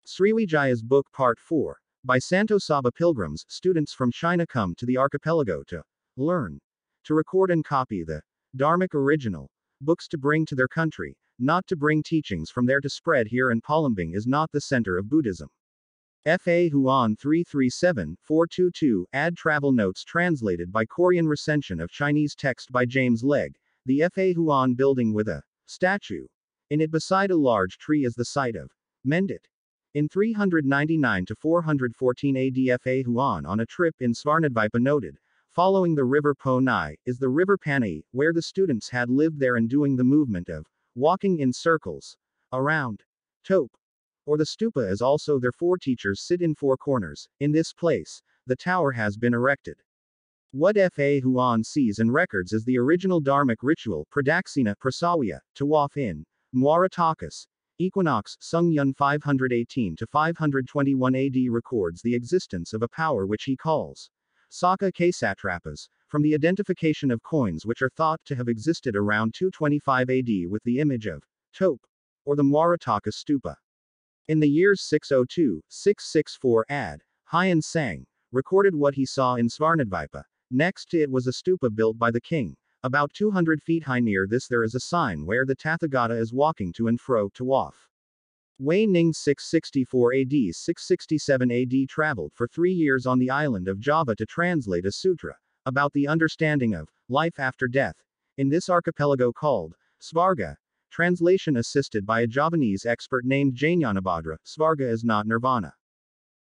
4.Sriwijaya's Book Part 4. By Santosaba pilgrims, students from China come to the archipelago to learn, to record and copy the Dharmic original books to bring to their country, not to bring teachings from there to spread here, and Palembang is not the center of Buddhism. Fa Huan 337-422, add travel notes translated by Korean recension of Chinese text by James Legg. The Fa Huan building with a statue in it beside a large tree is the site of Mendit. In 399 to 414 AD, Fa Huan on a trip in Svarnadvipa noted, following the river Po Nai, is the river Panay, where the students had lived there and doing the movement of walking in circles around Tope, or the stupa, as also their four teachers sit in four corners. In this place, the tower has been erected. What Fa Huan sees and records is the original Dharmic ritual, Pradaksina Prasawiya, Tawaf in Muaratakas. Equinox, Sung Yun 518 to 521 AD records the existence of a power which he calls Saka Kasatrapas, from the identification of coins which are thought to have existed around 225 AD with the image of Tope, or the Muarataka stupa. In the years 602-664 AD, Hyan Sang recorded what he saw in Svarnadvipa. Next to it was a stupa built by the king. About 200 feet high. Near this there is a sign where the Tathagata is walking to and fro Tawaf. Wei Ning 664 AD 667 AD traveled for 3 years on the island of Java to translate a sutra about the understanding of life after death, in this archipelago called Svarga. Translation assisted by a Javanese expert named Jnanabhadra. Svarga is not nirvana.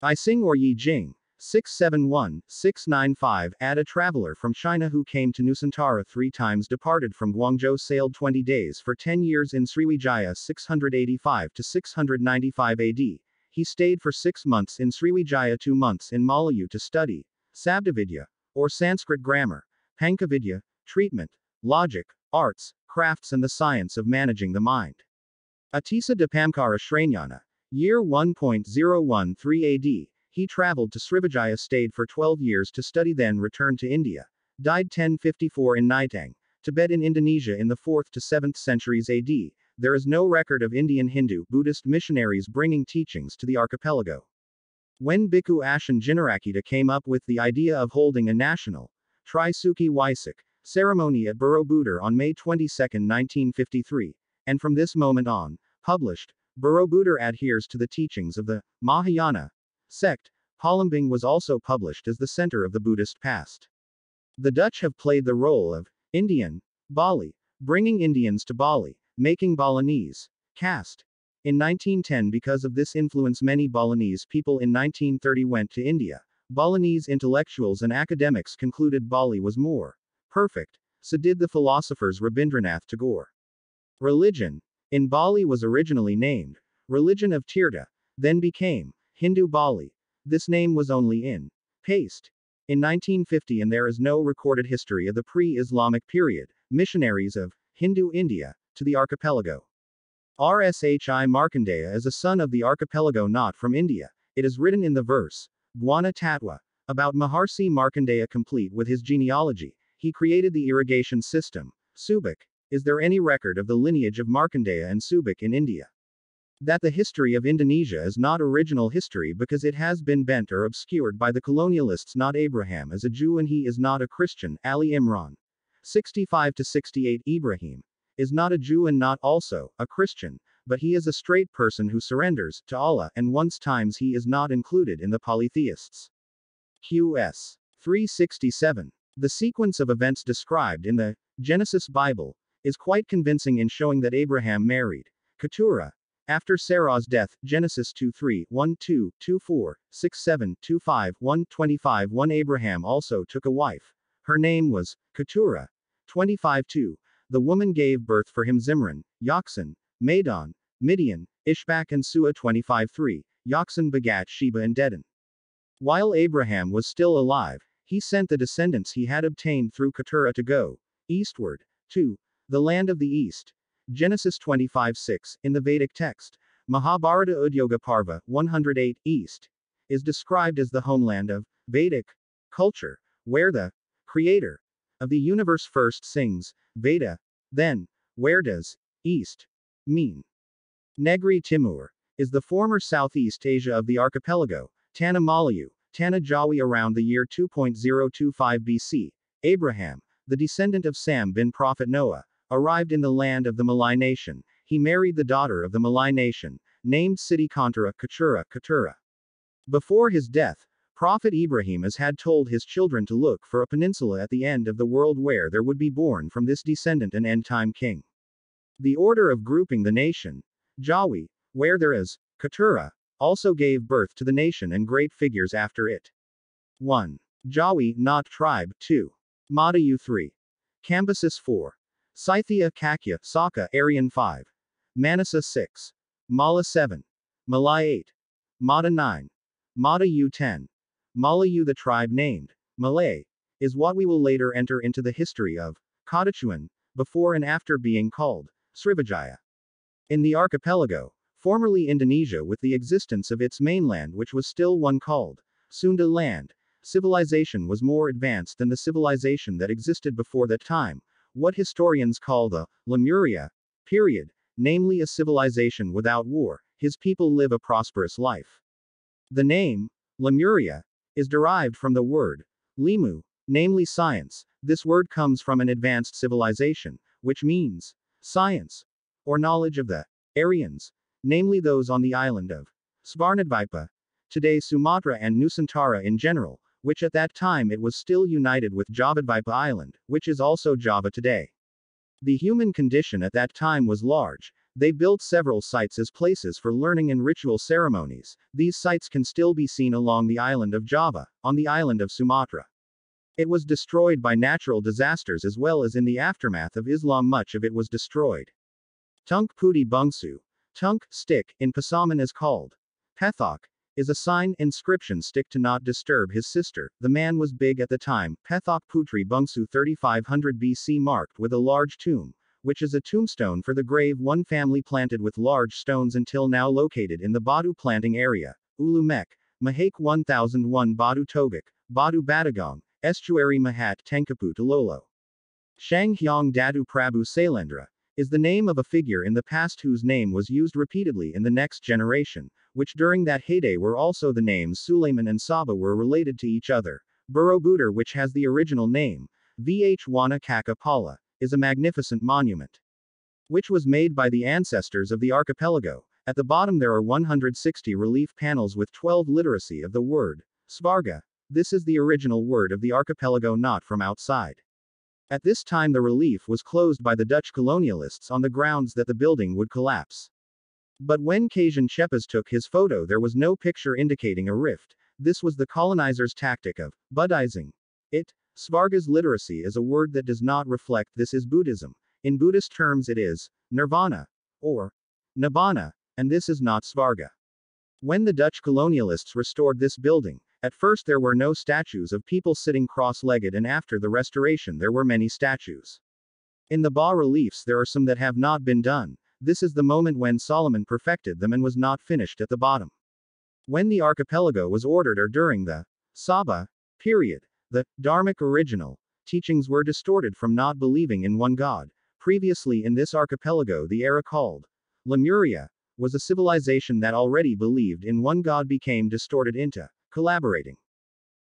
I Sing or Yi Jing 671-695, add a traveler from China who came to Nusantara 3 times, departed from Guangzhou, sailed 20 days for 10 years in Sriwijaya 685 to 695 AD. He stayed for 6 months in Sriwijaya, 2 months in Malayu to study Sabdavidya, or Sanskrit grammar, Pankavidya, treatment, logic, arts, crafts and the science of managing the mind. Atisa Dipamkara Shranyana, year 1.013 AD. He traveled to Sriwijaya, stayed for 12 years to study, then returned to India. Died 1054 in Nitang, Tibet in Indonesia in the 4th to 7th centuries AD. There is no record of Indian Hindu Buddhist missionaries bringing teachings to the archipelago. When Bhikkhu Ashin Jinarakita came up with the idea of holding a national Tri-Suki Waisak ceremony at Borobudur on May 22, 1953, and from this moment on, published, Borobudur adheres to the teachings of the Mahayana sect. Palembang was also published as the center of the Buddhist past. The Dutch have played the role of Indian Bali, bringing Indians to Bali, making Balinese caste. In 1910, because of this influence, many Balinese people in 1930 went to India. Balinese intellectuals and academics concluded Bali was more perfect. So did the philosophers Rabindranath Tagore. Religion in Bali was originally named Religion of Tirtha, then became Hindu Bali. This name was only in paste in 1950, and there is no recorded history of the pre-Islamic period, missionaries of Hindu India to the archipelago. Rshi Markandeya is a son of the archipelago, not from India. It is written in the verse, Bwana Tatwa, about Maharshi Markandeya, complete with his genealogy. He created the irrigation system, Subak. Is there any record of the lineage of Markandeya and Subak in India? That the history of Indonesia is not original history because it has been bent or obscured by the colonialists. Not Abraham is a Jew and he is not a Christian. Ali Imran 65 to 68. Ibrahim is not a Jew and not also a Christian, but he is a straight person who surrenders to Allah, and once times he is not included in the polytheists. QS 367. The sequence of events described in the Genesis Bible is quite convincing in showing that Abraham married Keturah after Sarah's death. Genesis 2:3, 1:2, 2:4, 6:7, 2:5, 1:25. 1 Abraham also took a wife. Her name was Keturah. 25:2. The woman gave birth for him Zimran, Yoksan, Madon, Midian, Ishbak and Suah. 25:3. Yoksan begat Sheba and Dedan. While Abraham was still alive, he sent the descendants he had obtained through Keturah to go eastward to the land of the east. Genesis 25:6. In the Vedic text, Mahabharata Udyoga Parva 108 East is described as the homeland of Vedic culture, where the creator of the universe first sings Veda. Then, where does east mean? Negri Timur is the former Southeast Asia of the archipelago, Tanah Malayu, Tanah Jawi. Around the year 2.025 BC, Abraham, the descendant of Sam bin Prophet Noah, arrived in the land of the Malay nation. He married the daughter of the Malay nation, named Siti Kantara Ketura. Before his death, Prophet Ibrahim had told his children to look for a peninsula at the end of the world where there would be born from this descendant an end-time king. The order of grouping the nation, Jawi, where there is, Ketura, also gave birth to the nation and great figures after it. 1. Jawi, not tribe. 2. Madayu. 3. Cambyses. 4. Scythia Kakya, Saka, Aryan. 5. Manasa. 6. Mala. 7. Malay. 8. Mada. 9. Madayu. 10. Malayu. The tribe named Malay is what we will later enter into the history of Kadachuan, before and after being called Sriwijaya. In the archipelago, formerly Indonesia, with the existence of its mainland which was still one called Sunda land, civilization was more advanced than the civilization that existed before that time, what historians call the Lemuria period, namely a civilization without war. His people live a prosperous life. The name Lemuria is derived from the word limu, namely science. This word comes from an advanced civilization, which means science or knowledge of the Aryans, namely those on the island of Svarnadvipa, today Sumatra and Nusantara in general, which at that time it was still united with Javadvipa Island, which is also Java today. The human condition at that time was large. They built several sites as places for learning and ritual ceremonies. These sites can still be seen along the island of Java, on the island of Sumatra. It was destroyed by natural disasters as well as in the aftermath of Islam. Much of it was destroyed. Tunk Puti Bungsu, Tunk, stick, in Pasaman is called Pethok, is a sign, inscription, stick to not disturb his sister. The man was big at the time. Pethok Putri Bungsu 3500 BC, marked with a large tomb, which is a tombstone for the grave one family, planted with large stones, until now located in the Badu planting area, Ulu Mek, Mahake 1001 Badu Togak, Badu Batagong, Estuary Mahat Tenkaput Lolo. Shang Hyang Dadu Prabu Sailendra is the name of a figure in the past whose name was used repeatedly in the next generation, which during that heyday were also the names Sulaiman and Saba were related to each other. Borobudur, which has the original name, Vhwana Kaka Pala, is a magnificent monument, which was made by the ancestors of the archipelago. At the bottom there are 160 relief panels with 12 literacy of the word Svarga. This is the original word of the archipelago, not from outside. At this time the relief was closed by the Dutch colonialists on the grounds that the building would collapse. But when Kasian Chepas took his photo, there was no picture indicating a rift. This was the colonizers' tactic of Buddhizing it. Svarga's literacy is a word that does not reflect this is Buddhism. In Buddhist terms it is nirvana, or nibbana, and this is not Svarga. When the Dutch colonialists restored this building, at first there were no statues of people sitting cross-legged, and after the restoration there were many statues. In the bas-reliefs there are some that have not been done. This is the moment when Solomon perfected them and was not finished at the bottom. When the archipelago was ordered, or during the Saba period, the Dharmic original teachings were distorted from not believing in one God. Previously in this archipelago, the era called Lemuria was a civilization that already believed in one God, became distorted into collaborating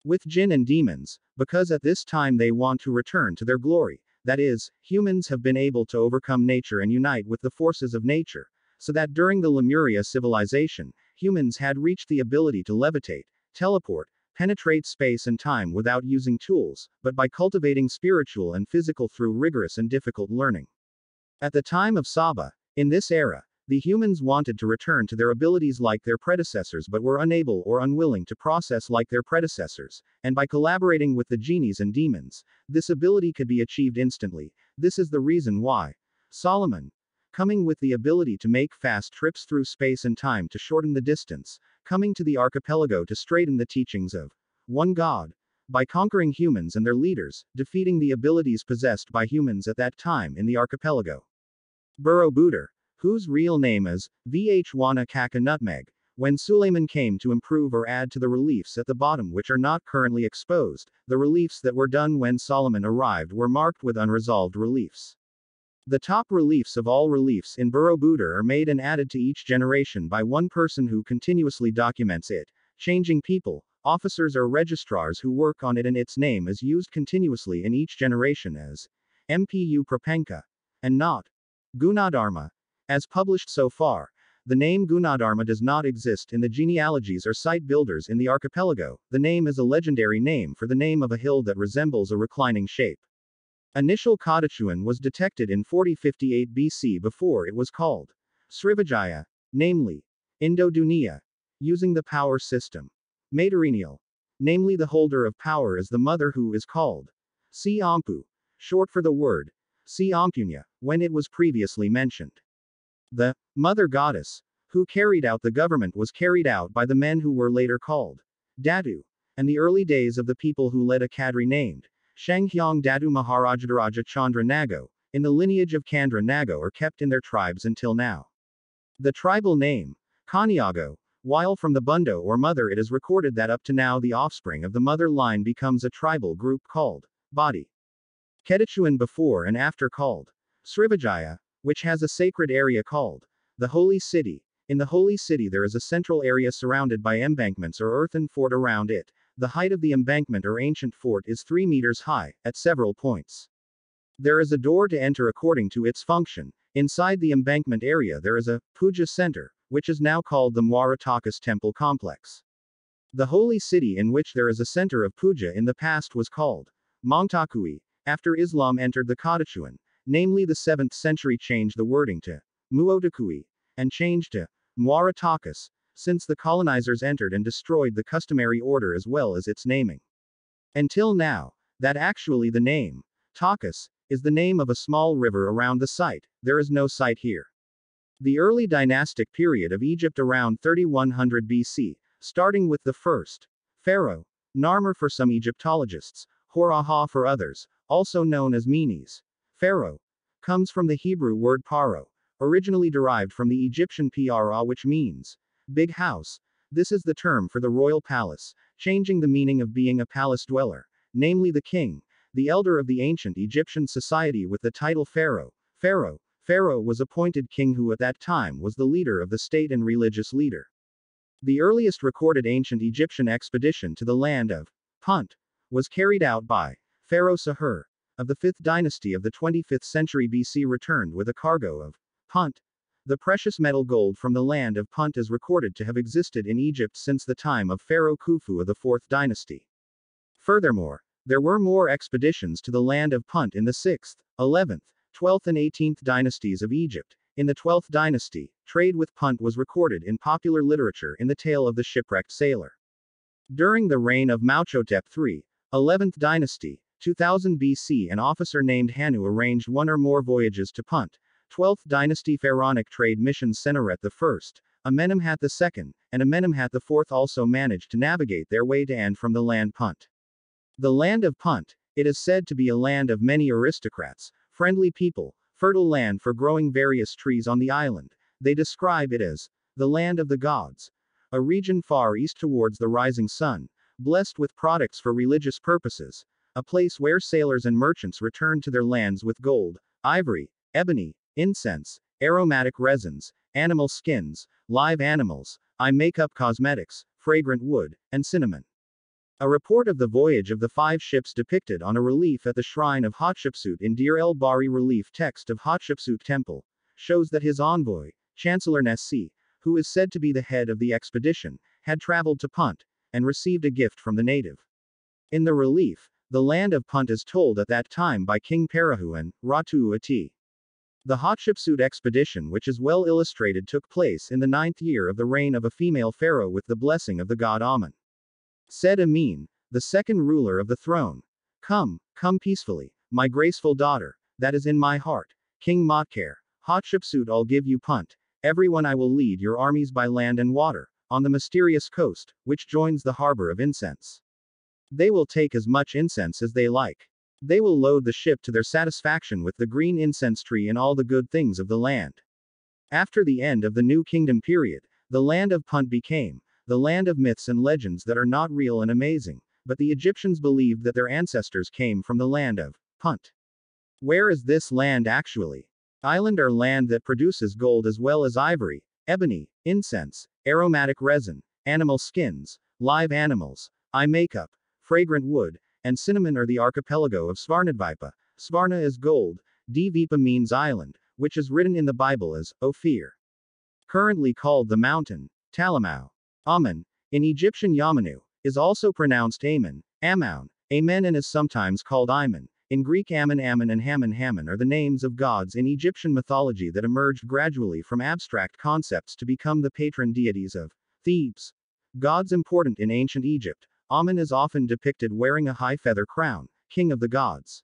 with jinn and demons, because at this time they want to return to their glory. That is, humans have been able to overcome nature and unite with the forces of nature, so that during the Lemuria civilization, humans had reached the ability to levitate, teleport, penetrate space and time without using tools, but by cultivating spiritual and physical through rigorous and difficult learning. At the time of Saba, in this era, the humans wanted to return to their abilities like their predecessors but were unable or unwilling to process like their predecessors, and by collaborating with the genies and demons, this ability could be achieved instantly. This is the reason why Solomon, coming with the ability to make fast trips through space and time to shorten the distance, coming to the archipelago to straighten the teachings of one God, by conquering humans and their leaders, defeating the abilities possessed by humans at that time in the archipelago. Borobudur, whose real name is Vhwana Kaka Nutmeg, when Suleiman came to improve or add to the reliefs at the bottom which are not currently exposed, the reliefs that were done when Solomon arrived were marked with unresolved reliefs. The top reliefs of all reliefs in Borobudur are made and added to each generation by one person who continuously documents it, changing people, officers or registrars who work on it, and its name is used continuously in each generation as Mpu Prapanka, and not Gunadharma. As published so far, the name Gunadharma does not exist in the genealogies or site builders in the archipelago. The name is a legendary name for the name of a hill that resembles a reclining shape. Initial Kadachuan was detected in 4058 BC before it was called Sriwijaya, namely Indonesia, using the power system. Matrilineal, namely the holder of power is the mother who is called Si Ampu, short for the word Si Ampunya, when it was previously mentioned. The mother goddess who carried out the government was carried out by the men who were later called Datu, and the early days of the people who led a cadre named Shanghyang Datu Maharajadaraja Chandra Nago, in the lineage of Chandra Nago, are kept in their tribes until now. The tribal name, Kaniago, while from the Bundo or mother it is recorded that up to now the offspring of the mother line becomes a tribal group called Badi. Kadachuan before and after called Sriwijaya, which has a sacred area called the Holy City. In the Holy City there is a central area surrounded by embankments or earthen fort around it. The height of the embankment or ancient fort is 3 meters high, at several points. There is a door to enter according to its function. Inside the embankment area there is a puja center, which is now called the Muara Takas temple complex. The Holy City in which there is a center of puja in the past was called Mongtakui, after Islam entered the Kadachuan, namely the 7th century changed the wording to Muotakui, and changed to Muara Takas, since the colonizers entered and destroyed the customary order as well as its naming. Until now, that actually the name, Takas, is the name of a small river around the site, there is no site here. The early dynastic period of Egypt around 3100 BC, starting with the first pharaoh, Narmer for some Egyptologists, Horaha for others, also known as Menes. Pharaoh comes from the Hebrew word paro, originally derived from the Egyptian pra, which means big house. This is the term for the royal palace, changing the meaning of being a palace dweller, namely the king, the elder of the ancient Egyptian society with the title pharaoh. Pharaoh was appointed king who at that time was the leader of the state and religious leader. The earliest recorded ancient Egyptian expedition to the land of Punt was carried out by Pharaoh Sahur, of the 5th dynasty of the 25th century BC, returned with a cargo of Punt. The precious metal gold from the land of Punt is recorded to have existed in Egypt since the time of Pharaoh Khufu of the 4th dynasty. Furthermore, there were more expeditions to the land of Punt in the 6th, 11th, 12th and 18th dynasties of Egypt. In the 12th dynasty, trade with Punt was recorded in popular literature in the tale of the shipwrecked sailor. During the reign of Mauchotep III, 11th dynasty, 2000 BC, an officer named Hanu arranged one or more voyages to Punt. 12th dynasty pharaonic trade missions Seneret I, Amenemhat II, and Amenemhat IV also managed to navigate their way to and from the land Punt. The land of Punt, it is said to be a land of many aristocrats, friendly people, fertile land for growing various trees on the island. They describe it as the land of the gods, a region far east towards the rising sun, blessed with products for religious purposes, a place where sailors and merchants return to their lands with gold, ivory, ebony, incense, aromatic resins, animal skins, live animals, eye makeup, cosmetics, fragrant wood, and cinnamon. A report of the voyage of the 5 ships depicted on a relief at the shrine of Hatshepsut in Deir el-Bahri relief text of Hatshepsut Temple, shows that his envoy, Chancellor Nessi, who is said to be the head of the expedition, had traveled to Punt, and received a gift from the native. In the relief, the land of Punt is told at that time by King Parahu and Ratu Ati. The Hatshepsut expedition, which is well illustrated, took place in the 9th year of the reign of a female pharaoh with the blessing of the god Amun. Said Amin, the second ruler of the throne, come peacefully, my graceful daughter, that is in my heart. King Motker, Hatshepsut, I'll give you Punt. Everyone I will lead your armies by land and water, on the mysterious coast, which joins the harbor of incense. They will take as much incense as they like. They will load the ship to their satisfaction with the green incense tree and all the good things of the land. After the end of the New Kingdom period, the land of Punt became the land of myths and legends that are not real and amazing, but the Egyptians believed that their ancestors came from the land of Punt. Where is this land actually? Island or land that produces gold as well as ivory, ebony, incense, aromatic resin, animal skins, live animals, eye makeup, fragrant wood, and cinnamon are the archipelago of Svarnadvipa. Svarna is gold, Dvipa means island, which is written in the Bible as Ophir. Currently called the mountain, Talamau. Amun, in Egyptian Yamanu, is also pronounced Amun, Amoun, Amen and is sometimes called Iman. In Greek Ammon and Hammon are the names of gods in Egyptian mythology that emerged gradually from abstract concepts to become the patron deities of Thebes. Gods important in ancient Egypt, Amun is often depicted wearing a high feather crown, king of the gods.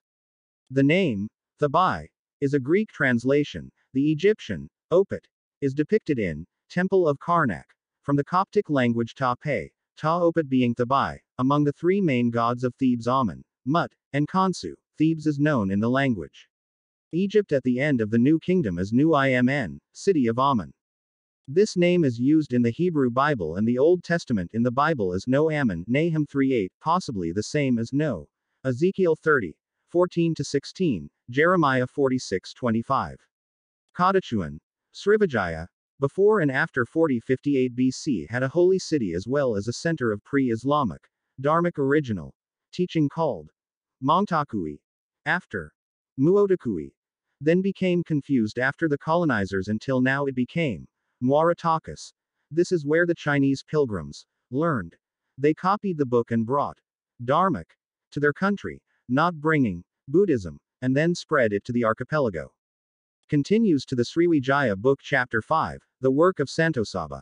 The name, Thabai, is a Greek translation. The Egyptian, Opet, is depicted in Temple of Karnak, from the Coptic language Ta-Pe, Ta-Opet being Thabai. Among the three main gods of Thebes Amun, Mut, and Khonsu, Thebes is known in the language Egypt at the end of the New Kingdom as Nu Imn, city of Amun. This name is used in the Hebrew Bible and the Old Testament in the Bible as No Ammon, Nahum 3:8, possibly the same as No. Ezekiel 30, 14-16, Jeremiah 46:25. Kadachuan, Sriwijaya, before and after 4058 BC had a holy city as well as a center of pre-Islamic, Dharmic original teaching called Mongtakui. After Muotakui, then became confused after the colonizers until now it became Muaratakas. This is where the Chinese pilgrims learned. They copied the book and brought Dharmic to their country, not bringing Buddhism, and then spread it to the archipelago. Continues to the Sriwijaya book chapter 5, the work of Santosaba.